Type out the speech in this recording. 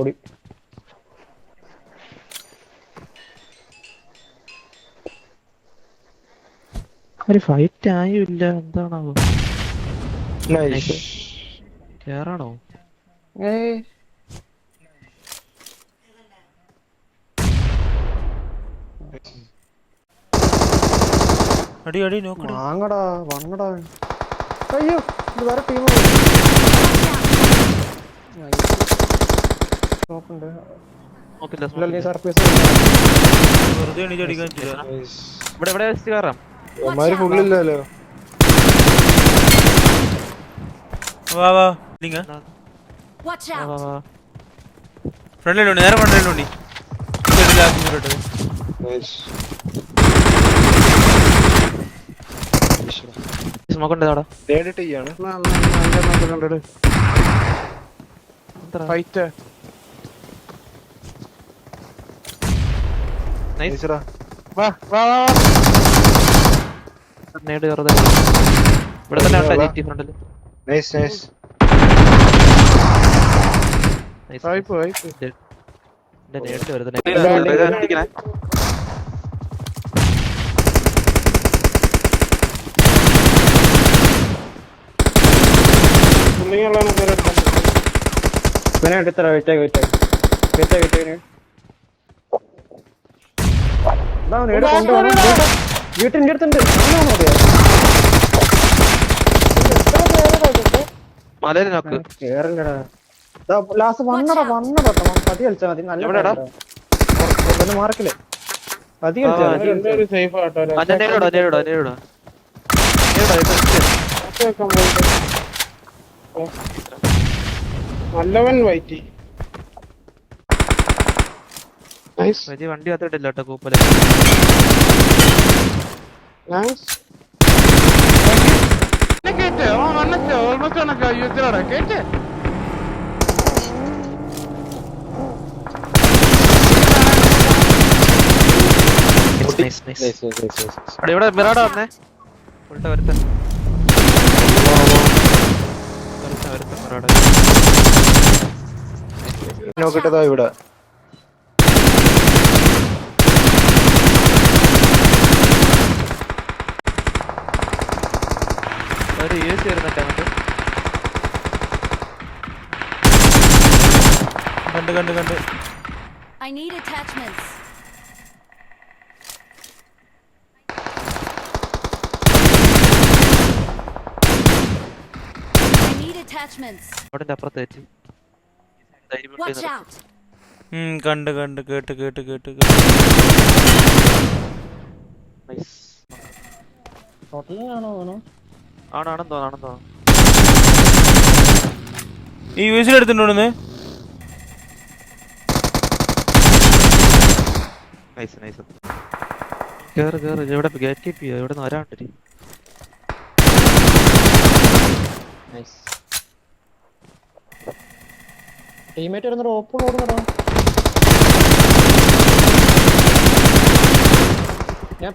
ഓടി ഒരു ഫൈറ്റ് ആയില്ല. എന്താണാവോ? നൈസ്. കേറാണോ? ഏയ് അടി അടി നോക്കടി. വാങ്ങടാ വന്നടാ. അയ്യോ ഇത് വേറെ ടീം നോക്കണ്ട്. നോക്കില്ല, ഇല്ലല്ലേ നോക്കില്ല. സർപ്രൈസ്. വെറുതെ എണീച്ചടിക്കാൻ പറ്റില്ല. ഇവിടെ ഇവിടെ വെച്ച് കയറാം. ഒമാര് ഫുള്ളില്ലല്ലോ. വാ വാ നിങ്ങ Watch വാ, വാ, out! വാ. ഫ്രണ്ടിലുണ്ട്, നേരെ ഫ്രണ്ടിലുണ്ട്. സ്മോക്ക് ഉണ്ട് അവിടെ. Fight nice. വാ വാ വാ. നേട് കയറുന്നത് ഇവിടെ തന്നെ ഉണ്ടോ? GT ഫ്രണ്ടില്. Nice nice. Nice, വായ്പ nice. വായ്പ. എന്റെ നേടില് വരുന്നത്. ഇവനെ എടുത്തറ. വെയിറ്റ് വീട്ടിന്റെ അടുത്തുണ്ട്. മലയിൽ നോക്ക്. കേറില്ലടാ. ലാസ്റ്റ് വന്നടാ പതി കളിച്ചാ മതി. നല്ല മാർക്കില്ലേ പതി കളിച്ചാ നല്ലവൻ വൈറ്റി. വണ്ടി കത്തിട്ടില്ല കേട്ടോ കൂപ്പല. ഇവിടെ മിറാട വന്നേ. ഉൾട്ട വരുത്തൻ മിറാട നോക്കിട്ടതാ ഇവിടെ. ഒരു യൂസ് വരുന്നുണ്ട് അങ്ങോട്ട്. കണ്ട് I need attachments. I need attachments. അവിടെ അപ്പുറത്ത് തെറ്റി. Watch out! കണ്ട് കേട്ട്. നൈസ്. ആണോ ആണെന്ന് തോന്നുന്നു. ഈ യൂസിൽ എടുത്തിട്ടുണ്ടെന്ന്. നൈസ്. കേറ് ഇവിടെ ഗേറ്റ് കീപ്പ് ചെയ്യാം. ഇവിടെ നിന്ന് വരാണ്ടിരി. നൈസ്. ടീമേറ്റ് വരുന്ന ഓപ്പൺ ഓടുന്നടാ. ഞാൻ